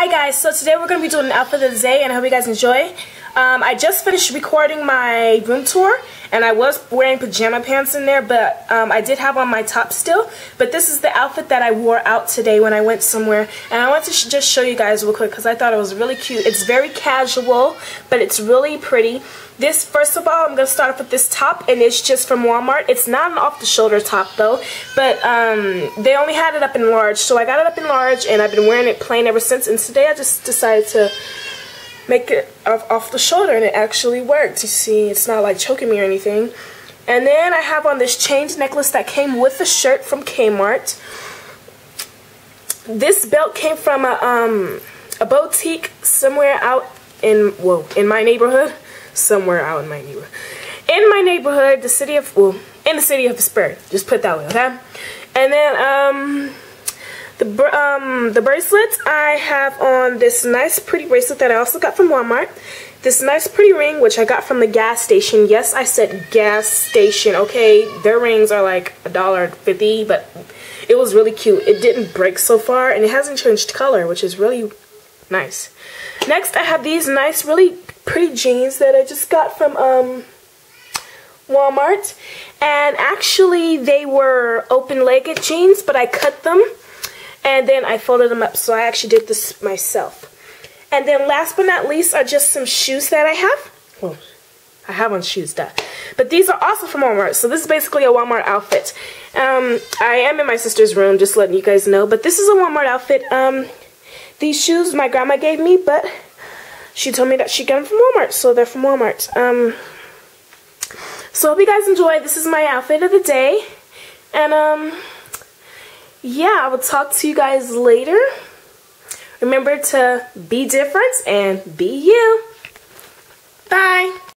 Hi guys, so today we're going to be doing an outfit of the day and I hope you guys enjoy. I just finished recording my room tour and I was wearing pajama pants in there, but I did have on my top still. But this is the outfit that I wore out today when I went somewhere, and I want to just show you guys real quick because I thought it was really cute. It's very casual, but it's really pretty. This, first of all, I'm going to start off with this top, and it's just from Walmart. It's not an off-the-shoulder top, though, but they only had it up in large, so I got it up in large, and I've been wearing it plain ever since, and today I just decided to make it off the shoulder, and it actually worked. You see, it's not like choking me or anything. And then I have on this chained necklace that came with the shirt from Kmart. This belt came from a boutique somewhere out in, well, in my neighborhood. Somewhere out in my neighborhood. In my neighborhood, in the city of Pittsburgh. Just put it that way, okay? And then the bracelets, I have on this nice pretty bracelet that I also got from Walmart. This nice pretty ring, which I got from the gas station. Yes, I said gas station, okay? Their rings are like $1.50, but it was really cute. It didn't break so far, and it hasn't changed color, which is really nice. Next, I have these nice, really pretty jeans that I just got from Walmart. And actually, they were open-legged jeans, but I cut them. And then I folded them up, so I actually did this myself. And then last but not least are just some shoes that I have. Well, I have on shoes, duh. But these are also from Walmart, so this is basically a Walmart outfit. I am in my sister's room, just letting you guys know. But this is a Walmart outfit. These shoes my grandma gave me, but she told me that she got them from Walmart, so they're from Walmart. So hope you guys enjoy. This is my outfit of the day. And, yeah, I will talk to you guys later. Remember to be different and be you. Bye.